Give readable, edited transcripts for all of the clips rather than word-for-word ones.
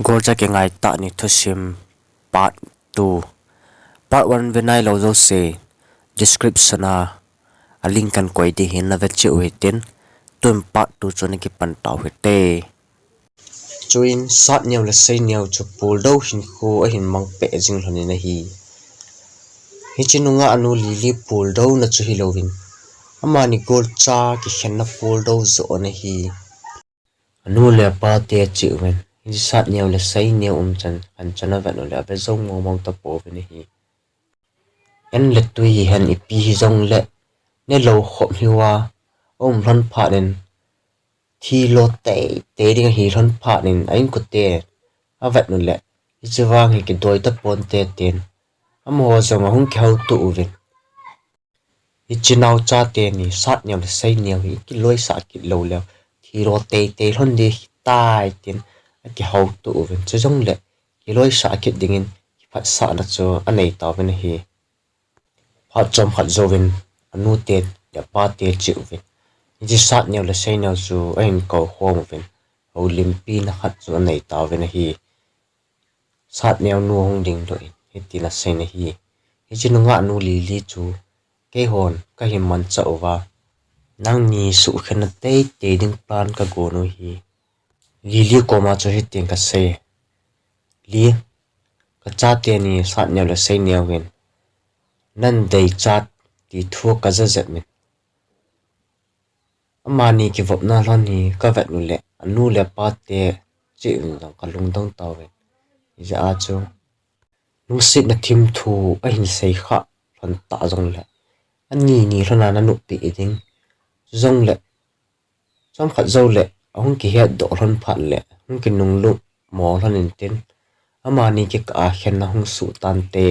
Golcha kingaitah ni Thusim part 2 part 1 venai lo jousi description a link kan koi di hin na ve chiu hitin tum part 2 chone ki pan taw hite chuin sat nyau le sei nyau chu pul do hin khu a hin mang pe jing hloni na hi chinunga anu lili pul do na chu hi lovin amani golcha ki khenna pul do zo na hi anu le pa te chiu wen sat nyau le sei nyau chan an chana va no le be zong mo mong ta po ve ni hi en le tu hi han ipi hi zong le ne lo khom hiwa ron pha den thi lo te ding hi ron pha nin ain ku te avat no le ichiwang hi ki doi ta pon te ten amo zong hung khau tu ve ichinau cha te ni sat nyau le sei nyau hi ki loi sa ki lo le thi ro te ron di tai ten ki hau tu ve chu zong le ki loi sa ki dingin ki phat sa na chu anei ta ve na hi phat chom khat zovin anu te ya pa te chi ve ji sat nyau le sei nyau chu ain ko hom ve ho limpi na khat chu anei ta ve na hi sat nyau nu hong ding do hi ti na sei na hi ji nu nga nu li chu ke hon ka hi man cha wa nang ni su khen te ding plan ka go no hi li ko ma chu hi ting ka se li ka cha te ni sat nyau le sei nyau wen nan dei chat ti thu ka za zet min amani ki vop na lon ni ka vet nu le anu le pa te chi dang ka lung dang taw wen ja a chu nu sit na thim thu a hin sei kha lon ta jong le ani ni lona na nu pi ding zong le som khat zo le ahung ki hiat do lon phat le hung ki nung lu mo lon in tin amani ki ka khen na hung su tan te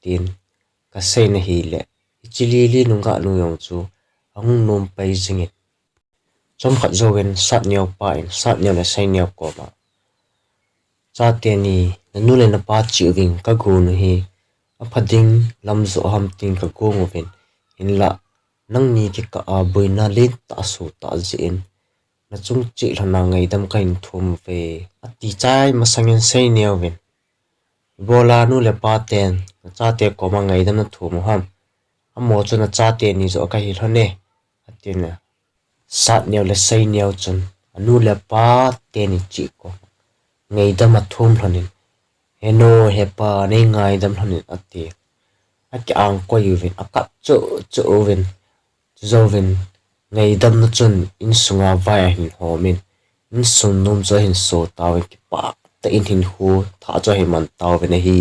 tin ka sei na hi le chili li nunga nu yong chu ang nom pai jing it chom khat zo wen sat nyau pa in sat nyau le sei nyau ko ma cha te ni nu le na pa chi wing ka gu nu hi a phading lam zo ham ting ka go ngo ven in la nang ni ki ka a boina len ta su ta jin na chung chi lana ngai dam ka in thum ve ati chai ma sangin sei nyau ven bola nu le pa ten cha te ko ma ngai dam na thum ham amo chu na cha te ni zo ka hi hlone atina sat nyau le sei nyau chun anu le pa te ni chi ko ngai dam a thum hlonin eno he pa nei ngai dam hlonin ati aki ang ko yuvin akat chu ven zoven ngai dam na chun in sunga vai hin homin in sun num cho hin so taw ki pa ta in hin hu tha cho hi man taw ve na hi